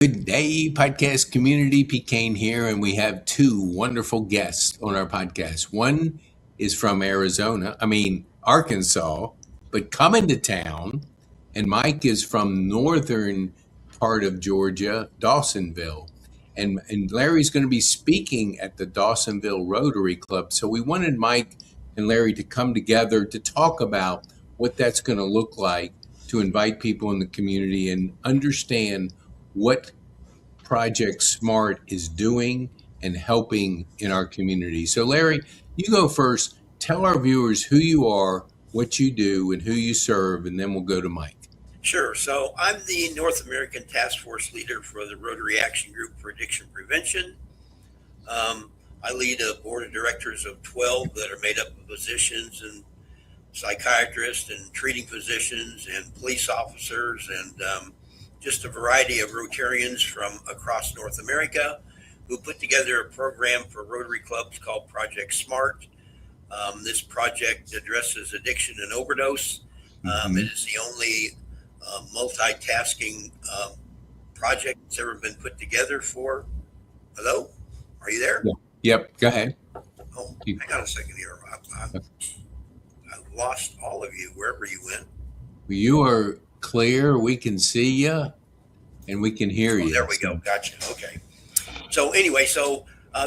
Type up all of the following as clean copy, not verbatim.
Good day, podcast community. PeteKane here, and we have two wonderful guests on our podcast. One is from Arkansas, but coming to town, and Mike is from northern part of Georgia, Dawsonville. And Larry's going to be speaking at the Dawsonville Rotary Club. So we wanted Mike and Larry to come together to talk about what that's going to look like, to invite people in the community and understand what Project SMART is doing and helping in our community. So Larry, you go first. Tell our viewers who you are, what you do, and who you serve, and then we'll go to Mike. Sure. So I'm the North American Task Force leader for the Rotary Action Group for Addiction Prevention. I lead a board of directors of 12 that are made up of physicians and psychiatrists and treating physicians and police officers and just a variety of Rotarians from across North America who put together a program for Rotary clubs called Project SMART. This project addresses addiction and overdose. It is the only multitasking project that's ever been put together for. Hello? Are you there? Yeah. Yep. Go ahead. Oh, hang on a second here. I lost all of you wherever you went. You are clear. We can see you and we can hear you. There we go. Gotcha. Okay. So anyway,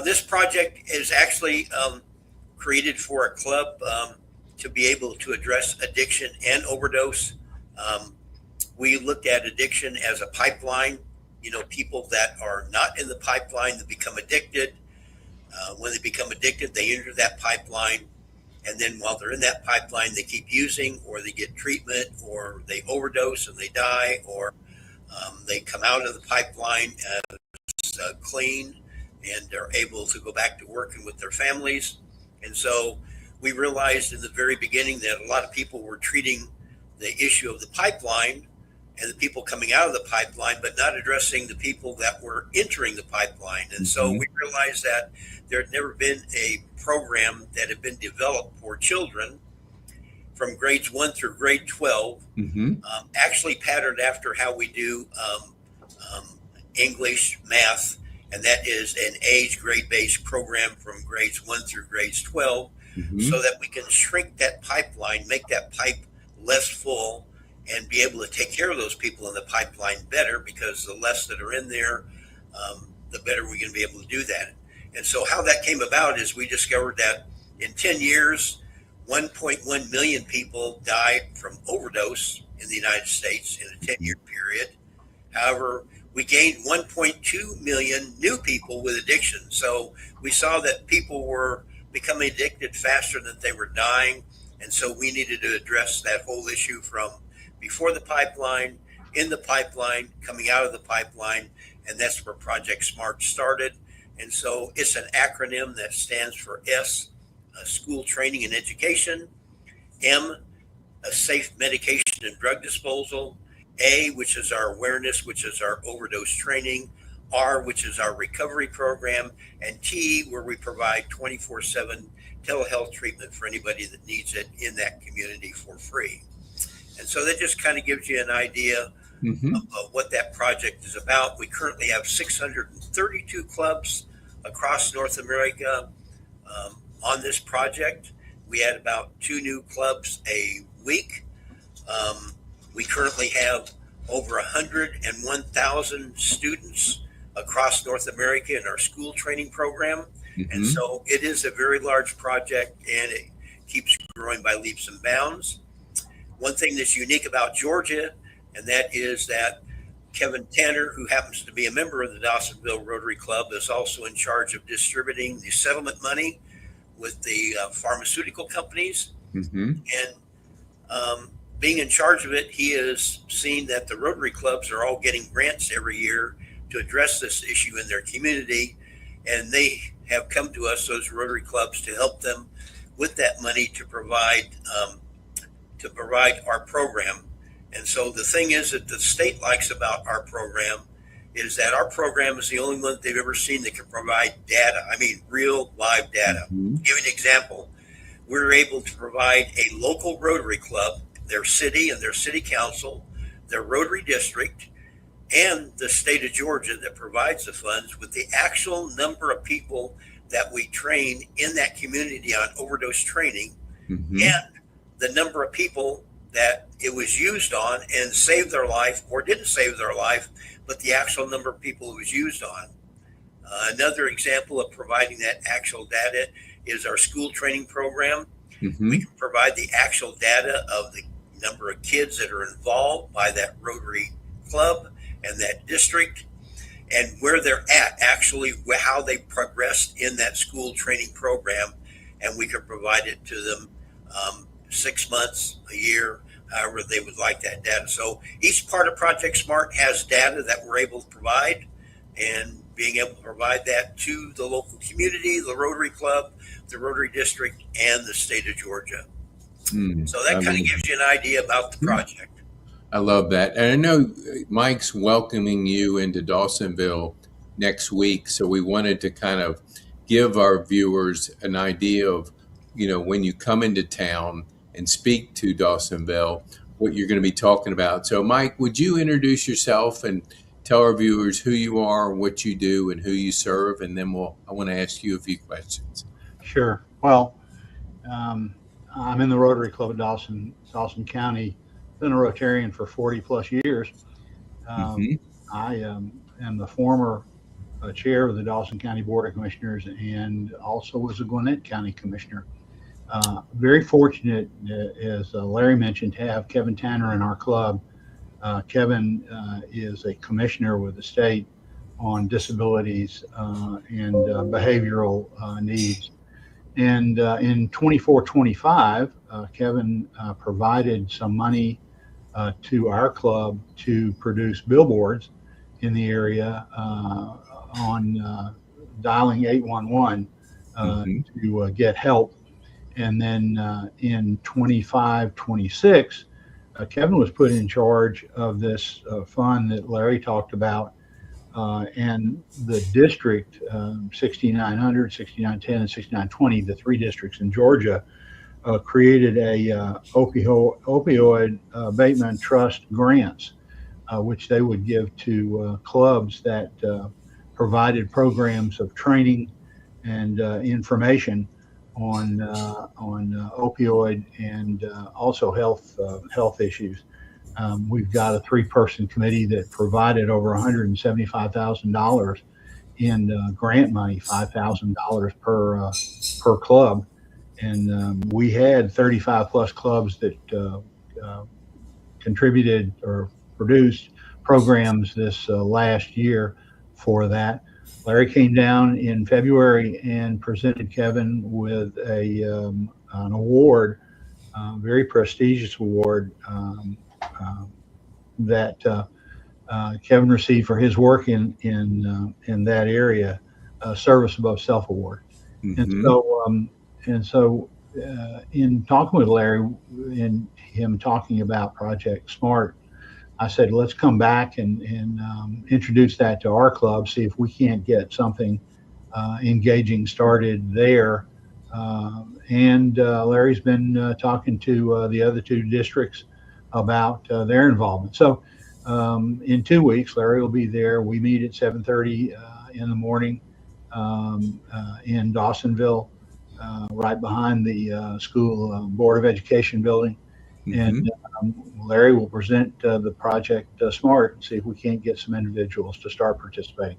this project is actually created for a club to be able to address addiction and overdose. We looked at addiction as a pipeline. People that are not in the pipeline that become addicted. When they become addicted, they enter that pipeline. And then while they're in that pipeline, they keep using, or they get treatment, or they overdose and they die, or they come out of the pipeline as clean and are able to go back to working with their families. And so we realized in the very beginning that a lot of people were treating the issue of the pipeline and the people coming out of the pipeline, but not addressing the people that were entering the pipeline. And so we realized that there had never been a program that had been developed for children from grades 1 through grade 12, actually patterned after how we do English, math, and that is an age grade-based program from grades 1 through grades 12, so that we can shrink that pipeline, make that pipe less full, and be able to take care of those people in the pipeline better, because the less that are in there, the better we're going to be able to do that. And so how that came about is we discovered that in 10 years, 1.1 million people died from overdose in the United States in a 10-year period. However, we gained 1.2 million new people with addiction. So we saw that people were becoming addicted faster than they were dying. And so we needed to address that whole issue from before the pipeline, in the pipeline, coming out of the pipeline. And that's where Project SMART started. And so it's an acronym that stands for S, school training and education, M, a safe medication and drug disposal, A, which is our awareness, which is our overdose training, R, which is our recovery program, and T, where we provide 24/7 telehealth treatment for anybody that needs it in that community for free. And so that just kind of gives you an idea of what that project is about. We currently have 632 clubs across North America on this project. We had about 2 new clubs a week. We currently have over 101,000 students across North America in our school training program. And so it is a very large project, and it keeps growing by leaps and bounds. One thing that's unique about Georgia, and that is that Kevin Tanner, who happens to be a member of the Dawsonville Rotary Club, is also in charge of distributing the settlement money with the pharmaceutical companies. And being in charge of it, he has seen that the Rotary clubs are all getting grants every year to address this issue in their community. And they have come to us, those Rotary clubs, to help them with that money to provide our program. And so the thing is that the state likes about our program is that our program is the only one that they've ever seen that can provide data. I mean, real live data. Give you an example. We're able to provide a local Rotary club, their city and their city council, their Rotary district, and the state of Georgia that provides the funds with the actual number of people that we train in that community on overdose training, and the number of people that it was used on and saved their life or didn't save their life, but the actual number of people it was used on. Another example of providing that actual data is our school training program. We can provide the actual data of the number of kids that are involved by that Rotary club and that district, and where they're at, actually how they progressed in that school training program, and we can provide it to them 6 months, a year, however they would like that data. So each part of Project SMART has data that we're able to provide, and being able to provide that to the local community, the Rotary Club, the Rotary District, and the state of Georgia. So that kind of gives you an idea about the project. I love that. And I know Mike's welcoming you into Dawsonville next week. So we wanted to kind of give our viewers an idea of, you know, when you come into town and speak to Dawsonville, what you're going to be talking about. So Mike, would you introduce yourself and tell our viewers who you are, what you do, and who you serve? And then I want to ask you a few questions. Sure. Well, I'm in the Rotary Club of Dawson County. Been a Rotarian for 40 plus years. I am the former chair of the Dawson County Board of Commissioners and also was a Gwinnett County Commissioner. Very fortunate, as Larry mentioned, to have Kevin Tanner in our club. Kevin is a commissioner with the state on disabilities and behavioral needs. And in 24-25, Kevin provided some money to our club to produce billboards in the area on dialing 811 to get help. And then in 25-26, Kevin was put in charge of this fund that Larry talked about. And the district, 6900, 6910, and 6920, the three districts in Georgia, created a opioid abatement trust grants, which they would give to clubs that provided programs of training and information on opioid and also health issues. We've got a 3-person committee that provided over $175,000 in grant money, $5,000 per club. And we had 35 plus clubs that contributed or produced programs this last year for that. Larry came down in February and presented Kevin with an award, very prestigious award, that Kevin received for his work in that area, Service Above Self Award. And so in talking with Larry and him talking about Project SMART, I said, let's come back and introduce that to our club, see if we can't get something engaging started there. And Larry's been talking to the other 2 districts about their involvement. So in 2 weeks, Larry will be there. We meet at 7:30 in the morning in Dawsonville, right behind the school Board of Education building. And Larry will present the Project SMART and see if we can't get some individuals to start participating.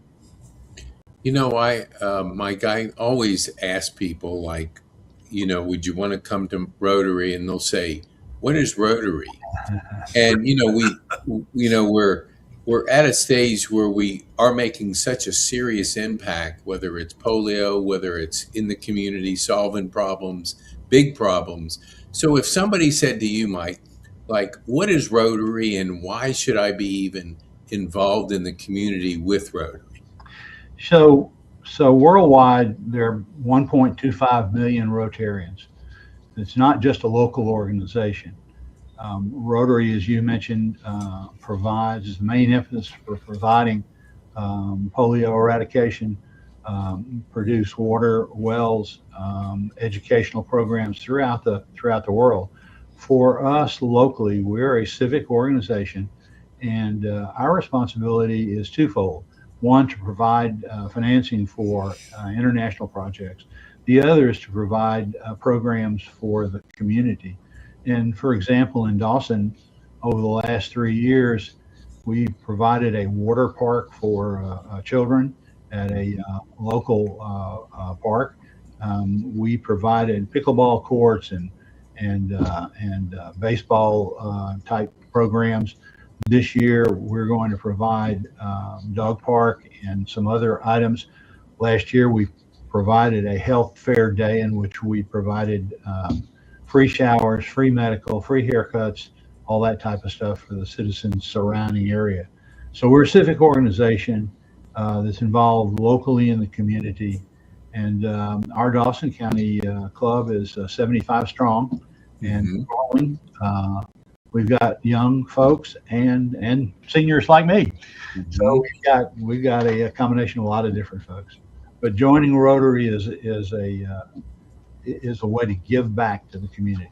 You know, Mike, I always ask people, like, you know, would you want to come to Rotary? And they'll say, what is Rotary? And, you know, we're at a stage where we are making such a serious impact, whether it's polio, whether it's in the community, solving problems, big problems. So if somebody said to you, Mike, like, what is Rotary and why should I be even involved in the community with Rotary? So worldwide, there are 1.25 million Rotarians. It's not just a local organization. Rotary, as you mentioned, provides the main emphasis for providing polio eradication, produce water wells, educational programs throughout the world. For us locally, we're a civic organization, And our responsibility is twofold. One, to provide financing for international projects. The other is to provide programs for the community. And for example, in Dawson, over the last 3 years, we provided a water park for children at a local park. We provided pickleball courts and baseball type programs. This year, we're going to provide dog park and some other items. Last year, we provided a health fair day in which we provided free showers, free medical, free haircuts, all that type of stuff for the citizens surrounding area. So we're a civic organization that's involved locally in the community. And our Dawson County club is 75 strong and growing. We've got young folks and seniors like me. So we've got a combination of a lot of different folks. But joining Rotary is a way to give back to the community.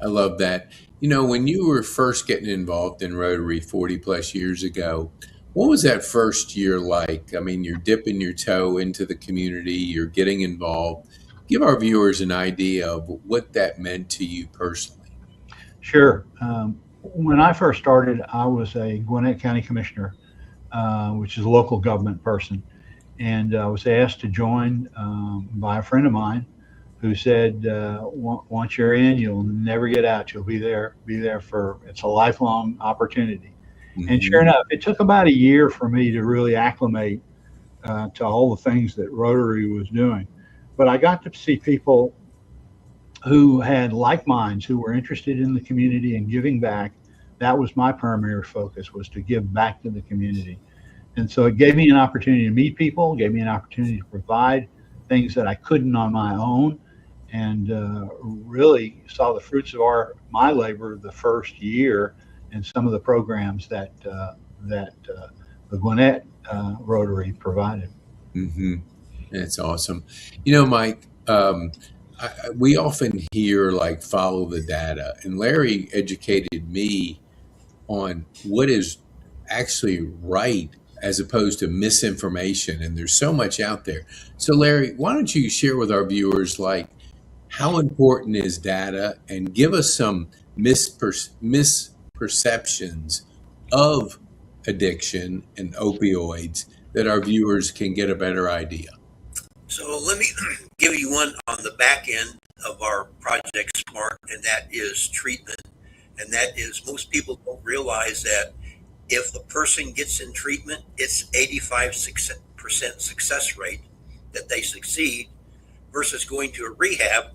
I love that. You know, when you were first getting involved in Rotary 40 plus years ago, what was that first year like? I mean, you're dipping your toe into the community, you're getting involved. Give our viewers an idea of what that meant to you personally. Sure. When I first started, I was a Gwinnett County Commissioner, which is a local government person. And I was asked to join by a friend of mine who said, once you're in, you'll never get out. You'll be there for, it's a lifelong opportunity. And sure enough, it took about a year for me to really acclimate to all the things that Rotary was doing. But I got to see people who had like minds, who were interested in the community and giving back. That was my primary focus, was to give back to the community. And so it gave me an opportunity to meet people, gave me an opportunity to provide things that I couldn't on my own, and really saw the fruits of my labor the first year in some of the programs that the Gwinnett Rotary provided. That's awesome. You know, Mike, we often hear like follow the data, and Larry educated me on what is actually right as opposed to misinformation, and there's so much out there. So Larry, why don't you share with our viewers like how important is data, and give us some misperceptions of addiction and opioids that our viewers can get a better idea. So let me give you one on the back end of our Project SMART, and that is treatment. And that is, most people don't realize that if a person gets in treatment, it's 85% success rate that they succeed, versus going to a rehab,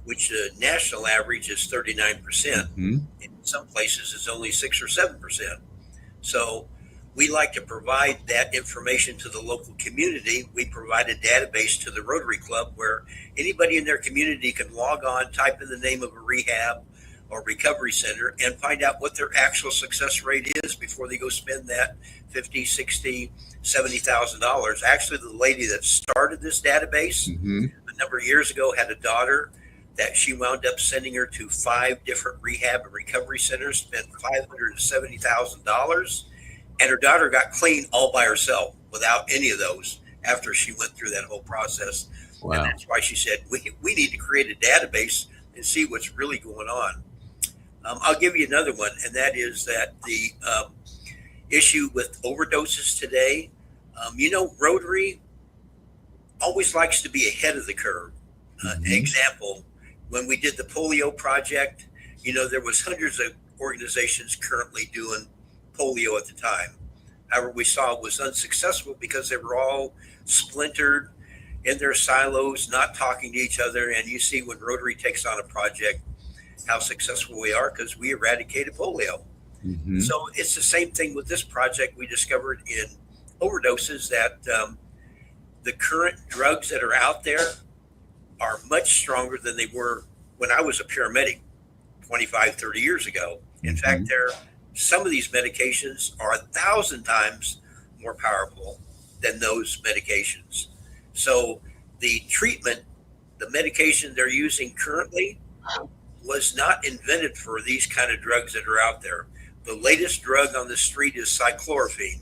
which the national average is 39%. In some places, it's only 6 or 7%. So we like to provide that information to the local community. We provide a database to the Rotary Club where anybody in their community can log on, type in the name of a rehab or recovery center, and find out what their actual success rate is before they go spend that $50,000, $60,000, $70,000. Actually, the lady that started this database a number of years ago had a daughter that she wound up sending her to 5 different rehab and recovery centers, spent $570,000, and her daughter got clean all by herself without any of those after she went through that whole process. Wow. And that's why she said, we need to create a database and see what's really going on. I'll give you another one, and that is that the issue with overdoses today, Rotary always likes to be ahead of the curve. Example, when we did the polio project, there was hundreds of organizations currently doing polio at the time. However, we saw it was unsuccessful because they were all splintered in their silos, not talking to each other. And you see when Rotary takes on a project, how successful we are, because we eradicated polio. So it's the same thing with this project. We discovered in overdoses that the current drugs that are out there are much stronger than they were when I was a paramedic 25, 30 years ago. In fact, some of these medications are 1,000 times more powerful than those medications. So the treatment, the medication they're using currently was not invented for these kind of drugs that are out there. the latest drug on the street is cyclorphine,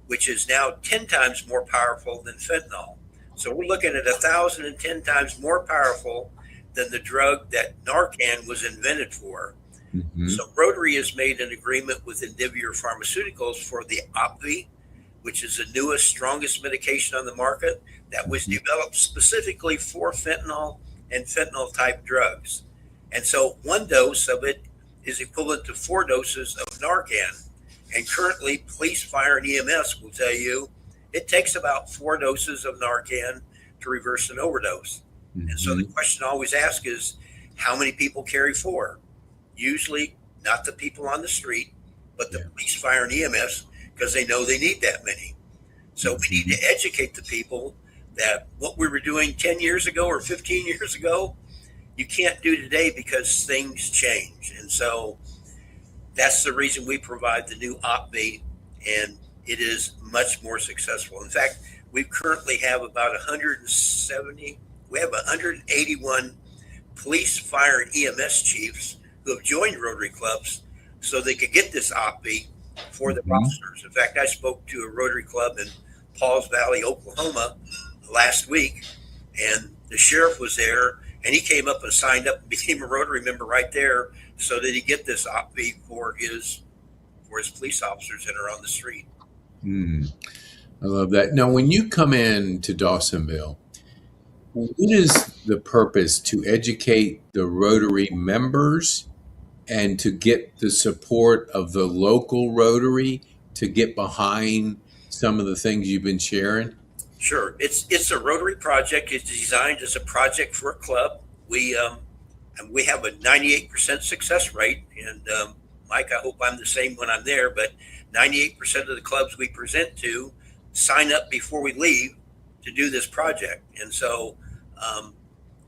which is now 10 times more powerful than fentanyl. So we're looking at 1,010 times more powerful than the drug that Narcan was invented for. Mm-hmm. So Rotary has made an agreement with Indivior Pharmaceuticals for the Opvee, which is the newest, strongest medication on the market that was developed specifically for fentanyl and fentanyl type drugs. And so one dose of it is equivalent to 4 doses of Narcan. And currently, police, fire, and EMS will tell you it takes about 4 doses of Narcan to reverse an overdose. Mm-hmm. And so the question I always asked is, how many people carry 4? Usually not the people on the street, but the police, fire, and EMS, because they know they need that many. So we need to educate the people that what we were doing 10 years ago or 15 years ago, you can't do today because things change. And so that's the reason we provide the new Opvee, and it is much more successful. In fact, we currently have about 181 police, fire, and EMS chiefs who have joined Rotary clubs so they could get this Opvee for the officers. In fact, I spoke to a Rotary club in Pauls Valley, Oklahoma last week, and the sheriff was there, and he came up and signed up and became a Rotary member right there so that he get this Opvee for his police officers that are on the street. I love that. Now, when you come in to Dawsonville, what is the purpose? To educate the Rotary members and to get the support of the local Rotary to get behind some of the things you've been sharing? Sure. It's a Rotary project. It's designed as a project for a club. We have a 98% success rate. And Mike, I hope I'm the same when I'm there, but 98% of the clubs we present to sign up before we leave to do this project. And so,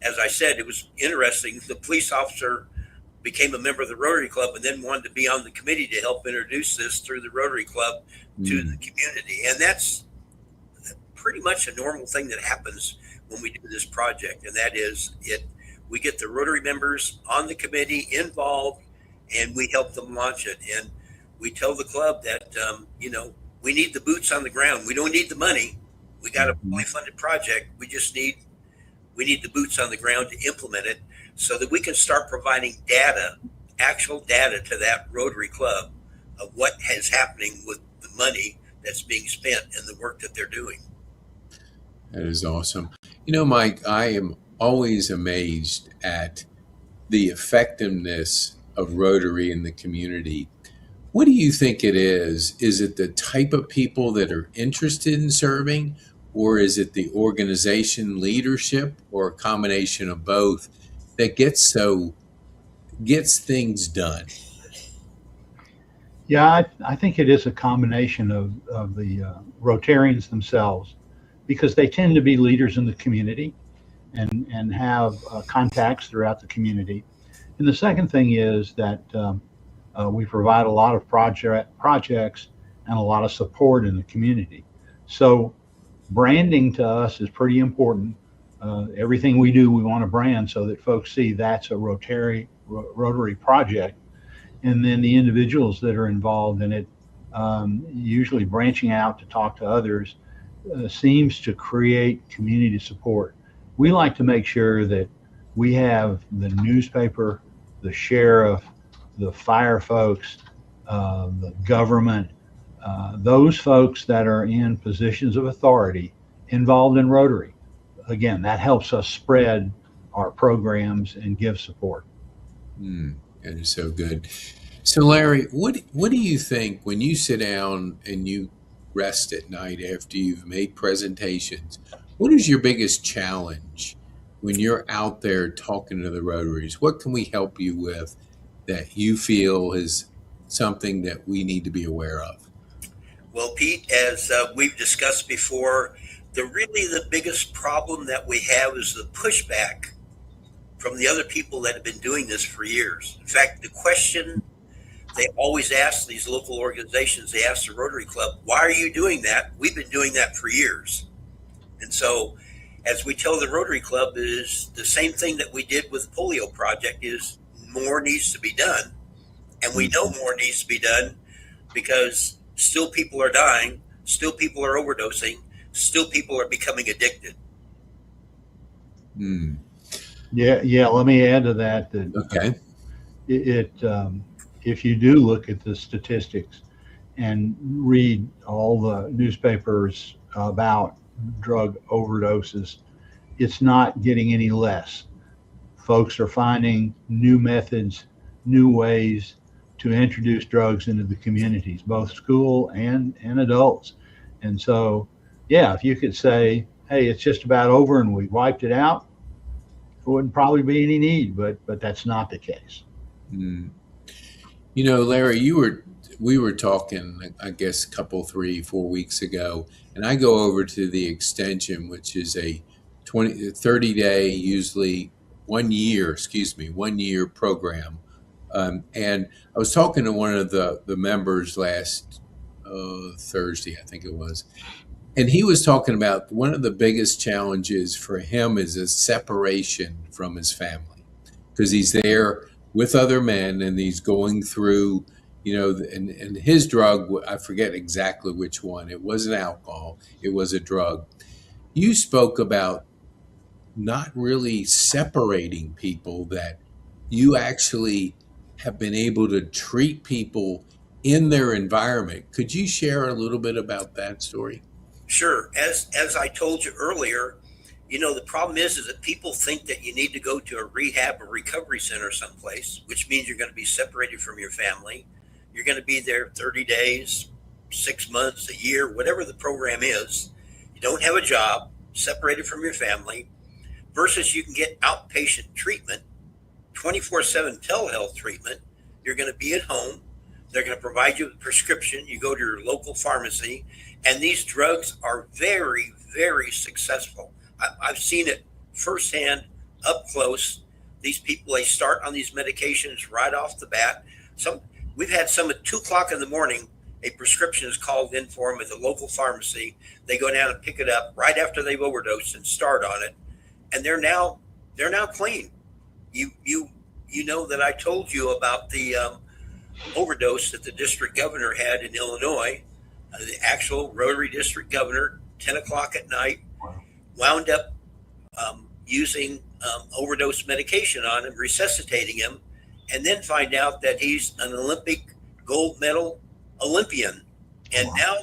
as I said, it was interesting. The police officer became a member of the Rotary Club and then wanted to be on the committee to help introduce this through the Rotary Club to the community. And that's pretty much a normal thing that happens when we do this project. And that is we get the Rotary members on the committee involved, and we help them launch it. And we tell the club that, we need the boots on the ground. We don't need the money. We got a fully funded project. We need the boots on the ground to implement it so that we can start providing actual data to that Rotary Club of what is happening with the money that's being spent and the work that they're doing. That is awesome. Mike, I am always amazed at the effectiveness of Rotary in the community. What do you think it is? Is it the type of people that are interested in serving, or is it the organization leadership, or a combination of both that gets things done? Yeah, I think it is a combination of the Rotarians themselves, because they tend to be leaders in the community and have contacts throughout the community. And the second thing is that we provide a lot of projects and a lot of support in the community. So branding to us is pretty important. Everything we do, we want to brand so that folks see that's a Rotary project. And then the individuals that are involved in it, usually branching out to talk to others, seems to create community support. We like to make sure that we have the newspaper, the sheriff, the fire folks, the government, those folks that are in positions of authority involved in Rotary. Again, that helps us spread our programs and give support. That is so good. So Larry, what do you think when you sit down and you rest at night after you've made presentations? What is your biggest challenge when you're out there talking to the Rotaries? What can we help you with that you feel is something that we need to be aware of? Well, Pete, as we've discussed before, the biggest problem that we have is the pushback from the other people that have been doing this for years. In fact, the question they always ask these local organizations, they ask the Rotary Club, why are you doing that? We've been doing that for years. And so as we tell the Rotary Club, is the same thing that we did with the polio project, is more needs to be done. And we know more needs to be done because still people are dying, still people are overdosing, still people are becoming addicted. Yeah. Let me add to that. Okay. If you do look at the statistics and read all the newspapers about drug overdoses, it's not getting any less. Folks are finding new methods, new ways to introduce drugs into the communities, both school and adults. And so, yeah, if you could say, hey, it's just about over and we wiped it out, there wouldn't probably be any need, but that's not the case. You know, Larry, we were talking, I guess, 3-4 weeks ago, and I go over to the extension, which is a 30-day, usually 1 year program. And I was talking to one of the members last Thursday, I think it was, and he was talking about one of the biggest challenges for him is a separation from his family, because he's there with other men and he's going through, you know, and his drug, I forget exactly which one. It wasn't alcohol, it was a drug. You spoke about not really separating people, that you actually have been able to treat people in their environment. Could you share a little bit about that story? Sure. As I told you earlier, you know, the problem is that people think that you need to go to a rehab or recovery center someplace, which means you're going to be separated from your family. You're going to be there 30 days, 6 months, a year, whatever the program is. You don't have a job, separated from your family, versus you can get outpatient treatment, 24/7 telehealth treatment. You're going to be at home. They're going to provide you with a prescription. You go to your local pharmacy, and these drugs are very, very successful. I've seen it firsthand, up close. These people, they start on these medications right off the bat. We've had some at 2:00 in the morning. A prescription is called in for them at the local pharmacy. They go down and pick it up right after they've overdosed and start on it, and they're now clean. You know that I told you about the overdose that the district governor had in Illinois. The actual Rotary district governor, 10:00 at night, wound up using overdose medication on him, resuscitating him, and then find out that he's an Olympic gold medal Olympian. And now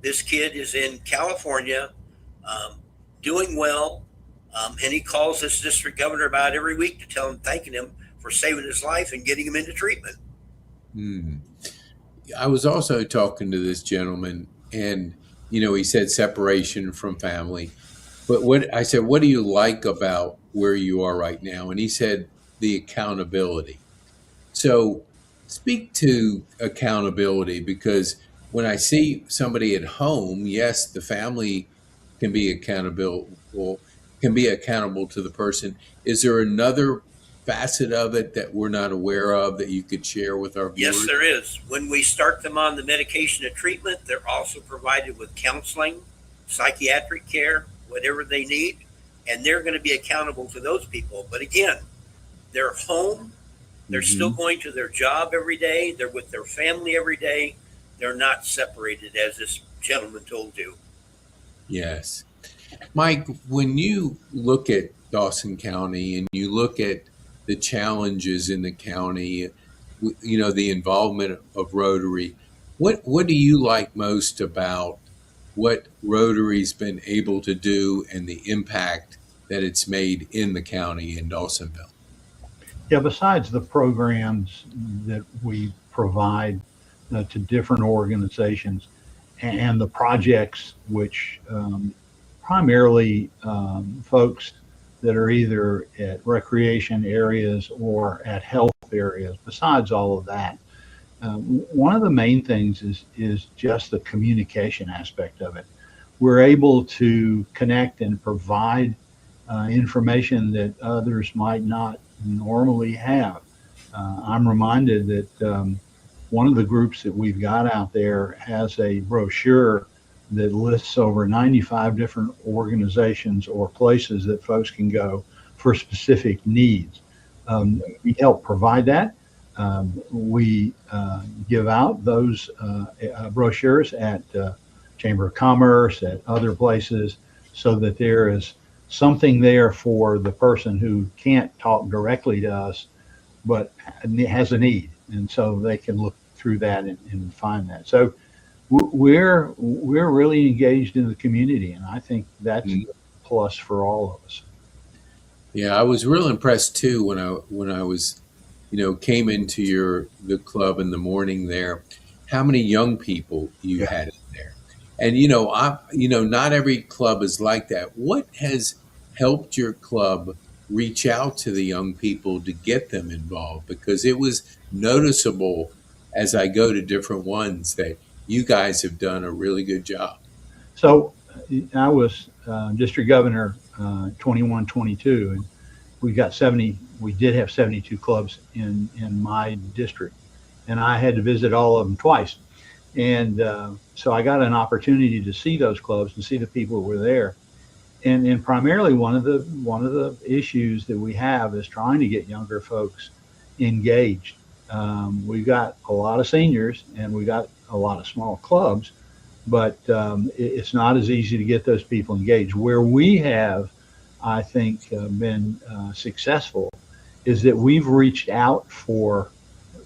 this kid is in California, doing well, and he calls this district governor about every week to tell him, thanking him for saving his life and getting him into treatment. I was also talking to this gentleman, and you know, he said separation from family. But I said, what do you like about where you are right now? And he said, the accountability. So speak to accountability, because when I see somebody at home, yes, the family can be accountable to the person. Is there another facet of it that we're not aware of that you could share with our viewers? Yes, there is. When we start them on the medication and treatment, they're also provided with counseling, psychiatric care, whatever they need, and they're going to be accountable to those people. But again, they're home. They're still going to their job every day. They're with their family every day. They're not separated, as this gentleman told you. Yes. Mike, when you look at Dawson County and you look at the challenges in the county, you know, the involvement of Rotary, what do you like most about what Rotary's been able to do and the impact that it's made in the county in Dawsonville? Yeah, besides the programs that we provide to different organizations and the projects, which primarily folks that are either at recreation areas or at health areas, besides all of that, one of the main things is just the communication aspect of it. We're able to connect and provide information that others might not normally have. I'm reminded that one of the groups that we've got out there has a brochure that lists over 95 different organizations or places that folks can go for specific needs. We help provide that. We give out those brochures at Chamber of Commerce, at other places, so that there is something there for the person who can't talk directly to us, but has a need. And so they can look through that and find that. So we're really engaged in the community, and I think that's a plus for all of us. Yeah, I was real impressed too when I was, came into the club in the morning there, how many young people you had in there. And not every club is like that. What has helped your club reach out to the young people to get them involved? Because it was noticeable as I go to different ones that you guys have done a really good job. So I was district governor 21, 22, and we did have 72 clubs in my district, and I had to visit all of them twice. And so I got an opportunity to see those clubs and see the people who were there. And primarily one of the issues that we have is trying to get younger folks engaged. We've got a lot of seniors and we got a lot of small clubs, but it's not as easy to get those people engaged. Where we have, I think, been successful is that we've reached out for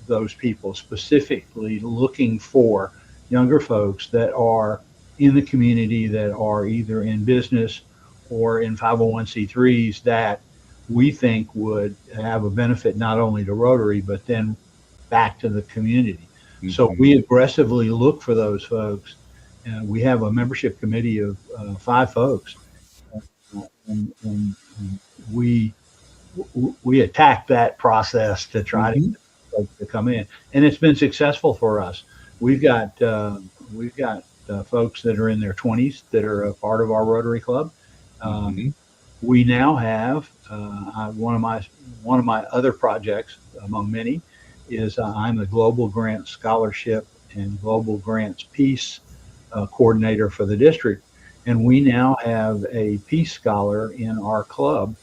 those people, specifically looking for younger folks that are in the community, that are either in business or in 501c3s, that we think would have a benefit not only to Rotary, but then back to the community. Mm-hmm. So we aggressively look for those folks. And we have a membership committee of 5 folks. And we attack that process to try to get folks to come in. And it's been successful for us. We've got folks that are in their 20s that are a part of our Rotary Club. We now have one of my other projects among many is I'm the Global Grants Scholarship and Global Grants Peace coordinator for the district, and we now have a Peace Scholar in our club,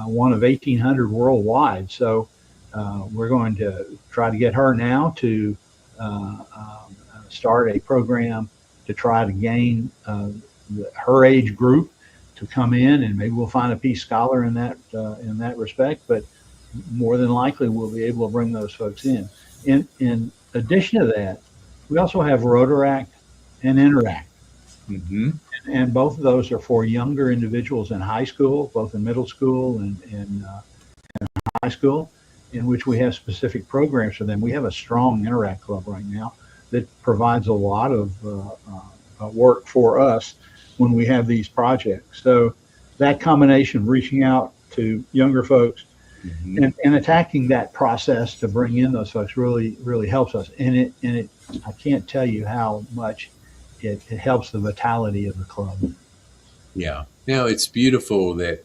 one of 1,800 worldwide. So we're going to try to get her now to start a program to try to gain her age group to come in, and maybe we'll find a Peace Scholar in that respect. But more than likely, we'll be able to bring those folks in. In addition to that, we also have Rotaract and Interact, and both of those are for younger individuals in high school, both in middle school and high school, in which we have specific programs for them. We have a strong Interact club right now that provides a lot of work for us when we have these projects. So that combination, reaching out to younger folks and attacking that process to bring in those folks really helps us. And I can't tell you how much it helps the vitality of the club. Yeah. It's beautiful that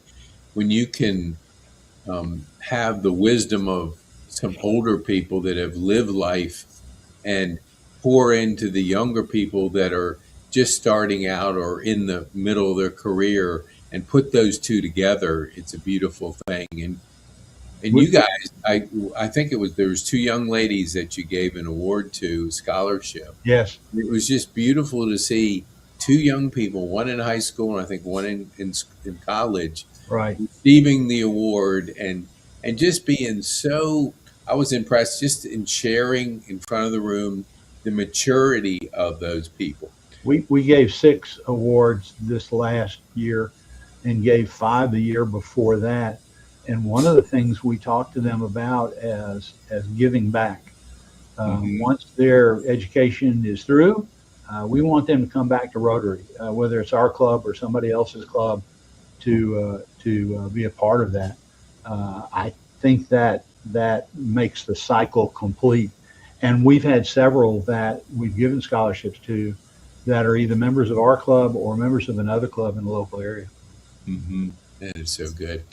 when you can have the wisdom of some older people that have lived life and pour into the younger people that are just starting out or in the middle of their career and put those two together, it's a beautiful thing. And you guys, I think there was 2 young ladies that you gave an award to, scholarship. Yes. It was just beautiful to see 2 young people, one in high school and I think one in college, right, receiving the award and just being so, I was impressed just in sharing in front of the room the maturity of those people. We gave 6 awards this last year and gave 5 the year before that. And one of the things we talked to them about as giving back, once their education is through, we want them to come back to Rotary, whether it's our club or somebody else's club, to be a part of that. I think that makes the cycle complete. And we've had several that we've given scholarships to that are either members of our club or members of another club in the local area. That is so good.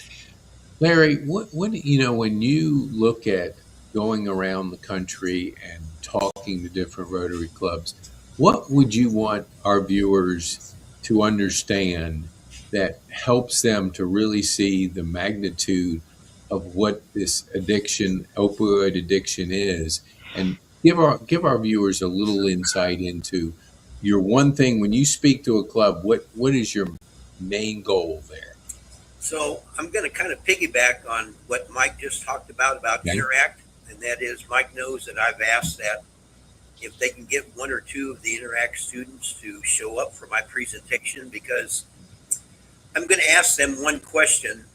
Larry, when you look at going around the country and talking to different Rotary clubs, what would you want our viewers to understand that helps them to really see the magnitude of what this addiction, opioid addiction is, and give our viewers a little insight into your one thing when you speak to a club. What is your main goal there? So I'm going to kind of piggyback on what Mike just talked about Okay. Interact, and that is Mike knows that I've asked that if they can get one or two of the Interact students to show up for my presentation, because I'm going to ask them one question,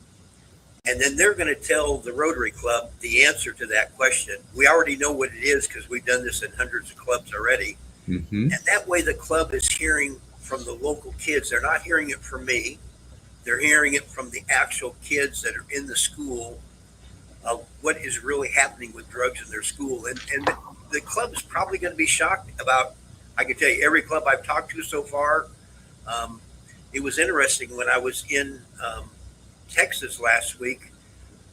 and then they're going to tell the Rotary Club the answer to that question. We already know what it is because we've done this in hundreds of clubs already. Mm-hmm. And that way the club is hearing from the local kids. They're not hearing it from me. They're hearing it from the actual kids that are in the school of what is really happening with drugs in their school. And the club is probably going to be shocked about, I can tell you, every club I've talked to so far. It was interesting when I was in Texas last week.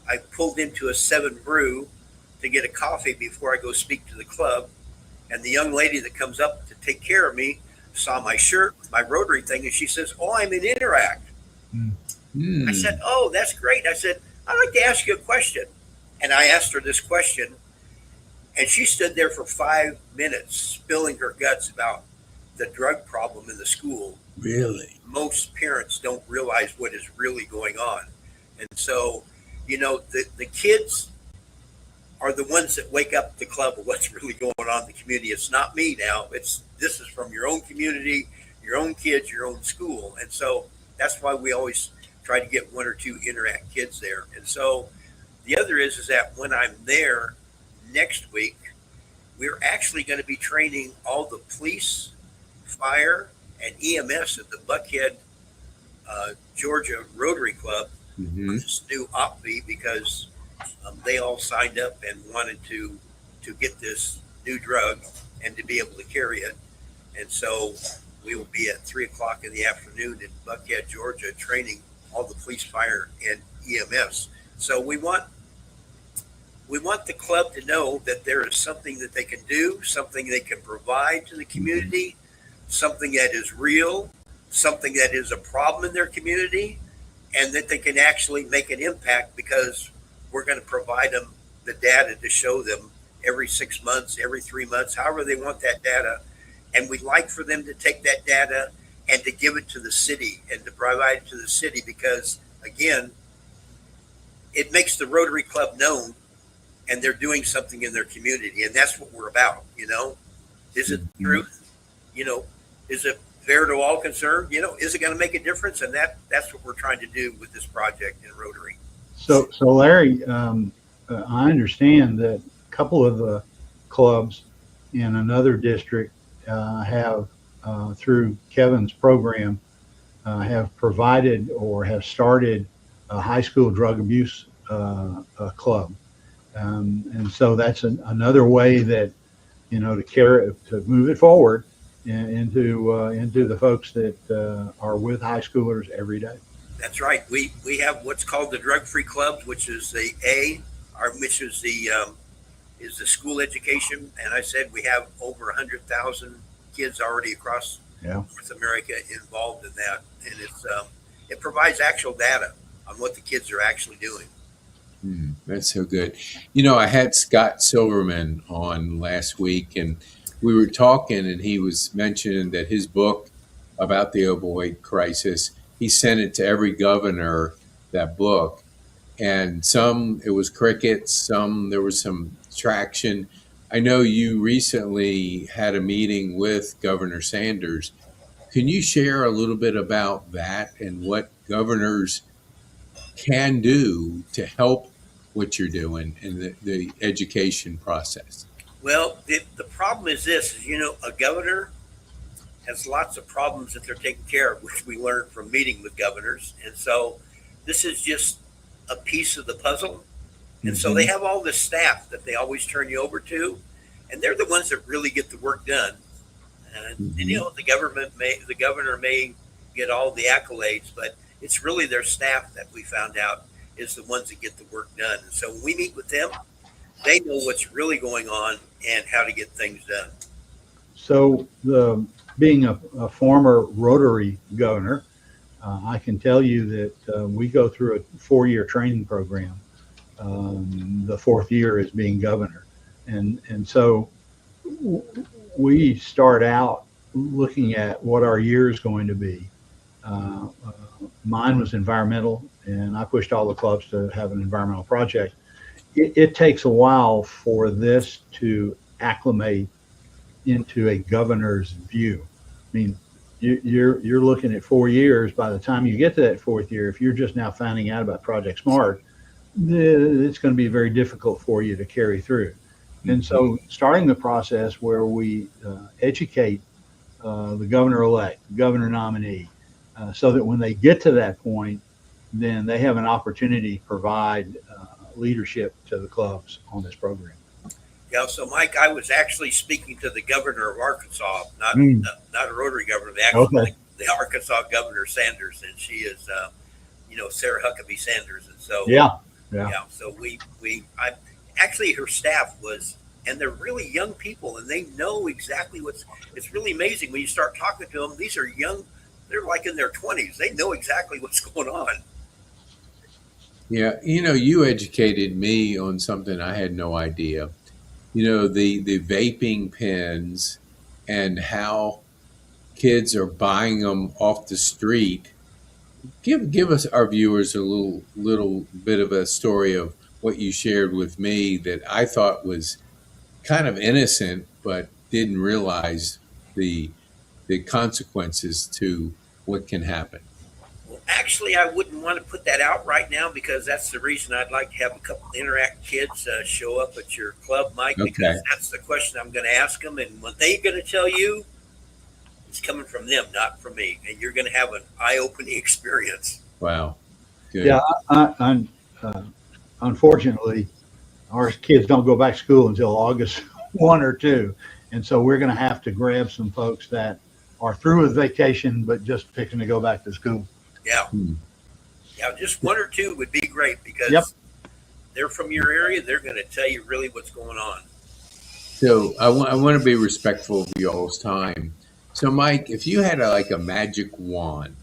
I pulled into a 7 Brew to get a coffee before I go speak to the club. And the young lady that comes up to take care of me saw my shirt, my Rotary thing, and she says, "Oh, I'm in Interact." I said, "Oh, that's great." I said, "I'd like to ask you a question." And I asked her this question, and she stood there for 5 minutes spilling her guts about the drug problem in the school. Really? Most parents don't realize what is really going on. And so, the kids are the ones that wake up the club of what's really going on in the community. It's not me now. This is from your own community, your own kids, your own school. And so that's why we always try to get one or two Interact kids there. And so the other is that when I'm there next week, we're actually going to be training all the police, fire, and EMS at the Buckhead, Georgia Rotary Club for this new OPV, because they all signed up and wanted to get this new drug and to be able to carry it. And so we will be at 3:00 in the afternoon in Buckhead, Georgia, training all the police, fire, and EMS. So we want the club to know that there is something that they can do, something they can provide to the community, something that is real, something that is a problem in their community, and that they can actually make an impact, because we're going to provide them the data to show them every 6 months, every 3 months, however they want that data. And we'd like for them to take that data and to give it to the city and to provide it to the city, because, again, it makes the Rotary Club known and they're doing something in their community. And that's what we're about, Is it the truth? Is it fair to all concerned? Is it going to make a difference? And that's what we're trying to do with this project in Rotary. So Larry, I understand that a couple of the clubs in another district have, through Kevin's program, have provided or have started a high school drug abuse club. And so that's another way that, to move it forward into the folks that are with high schoolers every day. That's right. We have what's called the drug-free clubs, which is the which is the school education. And I said we have over 100,000 kids already across North America involved in that, and it provides actual data on what the kids are actually doing. That's so good. I had Scott Silverman on last week, and we were talking, and he was mentioning that his book about the opioid crisis, he sent it to every governor, that book, and some it was crickets, some there was some traction. I know you recently had a meeting with Governor Sanders. Can you share a little bit about that and what governors can do to help what you're doing in the education process? Well, the problem is this, a governor has lots of problems that they're taking care of, which we learned from meeting with governors. And so this is just a piece of the puzzle. And so they have all this staff that they always turn you over to, and they're the ones that really get the work done. And the governor may get all the accolades, but it's really their staff that we found out is the ones that get the work done. And so when we meet with them, they know what's really going on and how to get things done. So being a former Rotary governor, I can tell you that we go through a 4-year training program the fourth year as being governor. And so we start out looking at what our year is going to be. Mine was environmental, and I pushed all the clubs to have an environmental project. It takes a while for this to acclimate into a governor's view. I mean, you're looking at 4 years. By the time you get to that fourth year, if you're just now finding out about Project SMART, it's going to be very difficult for you to carry through. And so starting the process where we educate the governor-elect, the governor nominee, so that when they get to that point, then they have an opportunity to provide leadership to the clubs on this program. Yeah, so Mike, I was actually speaking to the governor of Arkansas, not a Rotary governor, the Arkansas Governor Sanders, and she is, Sarah Huckabee Sanders, and so so I actually her staff was, and they're really young people, and they know exactly it's really amazing when you start talking to them. These are young, they're like in their 20s. They know exactly what's going on. Yeah, you educated me on something I had no idea. The vaping pens and how kids are buying them off the street. Give us, our viewers, a little bit of a story of what you shared with me that I thought was kind of innocent, but didn't realize the consequences to what can happen. Well, actually, I wouldn't want to put that out right now, because that's the reason I'd like to have a couple Interact kids show up at your club, Mike, because that's the question I'm going to ask them. And what they're going to tell you is coming from them, not from me. And you're going to have an eye-opening experience. Wow. Good. Yeah, unfortunately, our kids don't go back to school until August 1 or 2. And so we're going to have to grab some folks that are through with vacation, but just fixing to go back to school. Yeah. Yeah, just 1 or 2 would be great, because they're from your area. They're going to tell you really what's going on. So I want to be respectful of y'all's time. So Mike, if you had a magic wand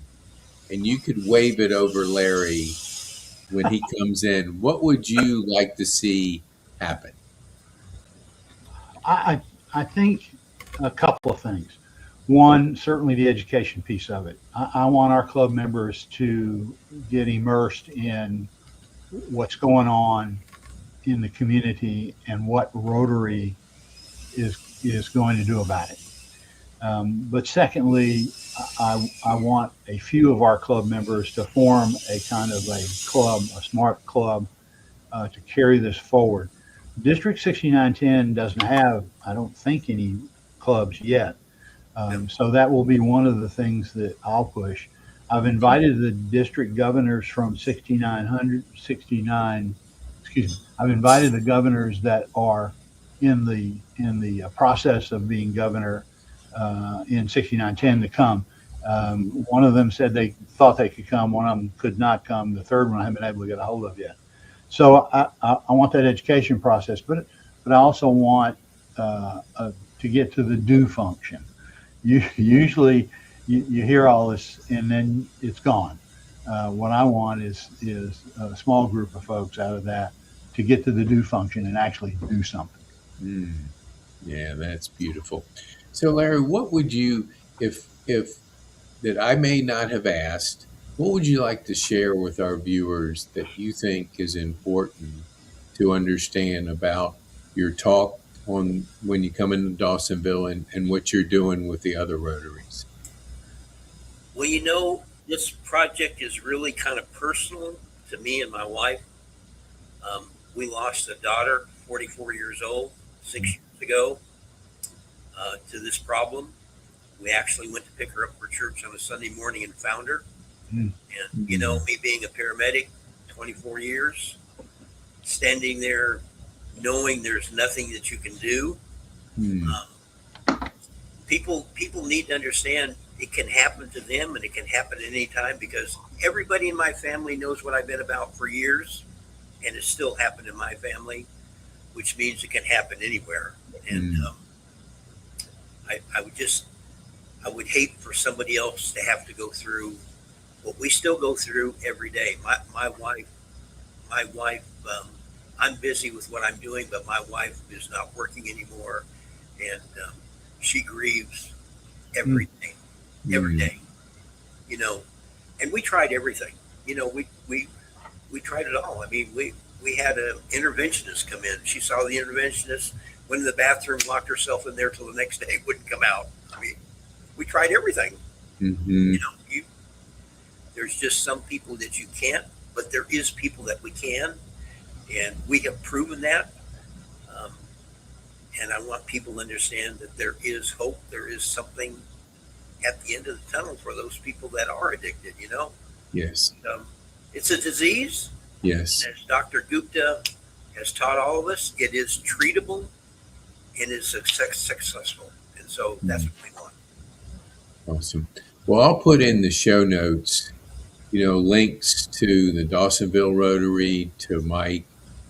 and you could wave it over Larry when he comes in, what would you like to see happen? I think a couple of things. One, certainly the education piece of it. I want our club members to get immersed in what's going on in the community and what Rotary is going to do about it. But secondly, I want a few of our club members to form a kind of a club, a SMART club, to carry this forward. District 6910 doesn't have, I don't think, any clubs yet. So that will be one of the things that I'll push. I've invited the district governors from 69, I've invited the governors that are in the process of being governor in 6910 to come. One of them said they thought they could come. One of them could not come. The third one I haven't been able to get a hold of yet. So I want that education process, but I also want to get to the do function. Usually you hear all this and then it's gone. What I want is a small group of folks out of that to get to the do function and actually do something. Yeah, that's beautiful. So Larry, what would you, if that I may not have asked, what would you like to share with our viewers that you think is important to understand about your talk on when you come into Dawsonville and what you're doing with the other Rotaries? Well, this project is really kind of personal to me and my wife. We lost a daughter, 44 years old, 6 years ago, to this problem. We actually went to pick her up for church on a Sunday morning and found her. And, me being a paramedic, 24 years, standing there knowing there's nothing that you can do. People need to understand it can happen to them, and it can happen at any time, because everybody in my family knows what I've been about for years, and it's still happened in my family, which means it can happen anywhere. And I would hate for somebody else to have to go through what we still go through every day. My wife I'm busy with what I'm doing, but my wife is not working anymore, and she grieves every day, every day. You know, and we tried everything. You know, we tried it all. I mean, we had an interventionist come in. She saw the interventionist, went in the bathroom, locked herself in there till the next day, wouldn't come out. I mean, we tried everything. You know, there's just some people that you can't, but there is people that we can, and we have proven that. And I want people to understand that there is hope. There is something at the end of the tunnel for those people that are addicted, you know? Yes. It's a disease. Yes. As Dr. Gupta has taught all of us, it is treatable and is successful. And so that's what we want. Awesome. Well, I'll put in the show notes, you know, links to the Dawsonville Rotary, to Mike,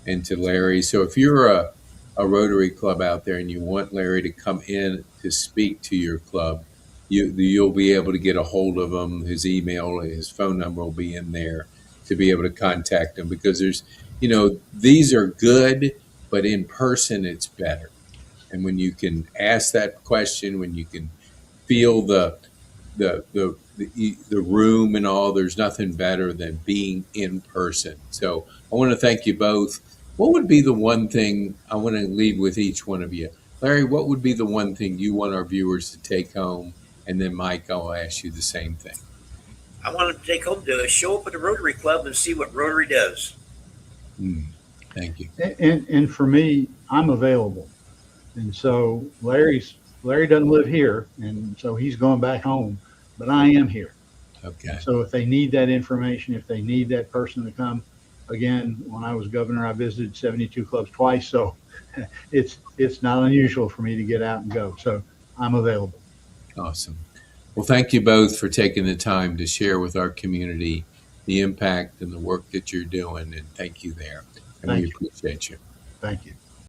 and to Larry. So if you're a Rotary club out there and you want Larry to come in to speak to your club, you'll be able to get a hold of him. His email, his phone number will be in there to be able to contact him, because there's, you know, these are good, but in person it's better. And when you can ask that question, when you can feel the room and all, there's nothing better than being in person. So I want to thank you both. What would be the one thing I want to leave with each one of you? Larry, what would be the one thing you want our viewers to take home? And then Mike, I'll ask you the same thing. I want them to take home to show up at the Rotary Club and see what Rotary does. Thank you. And for me, I'm available. And so Larry doesn't live here, and so he's going back home, but I am here. Okay. So if they need that information, if they need that person to come, again, when I was governor, I visited 72 clubs twice. So it's not unusual for me to get out and go. So I'm available. Awesome. Well, thank you both for taking the time to share with our community the impact and the work that you're doing. And thank you there. And we appreciate you. Thank you.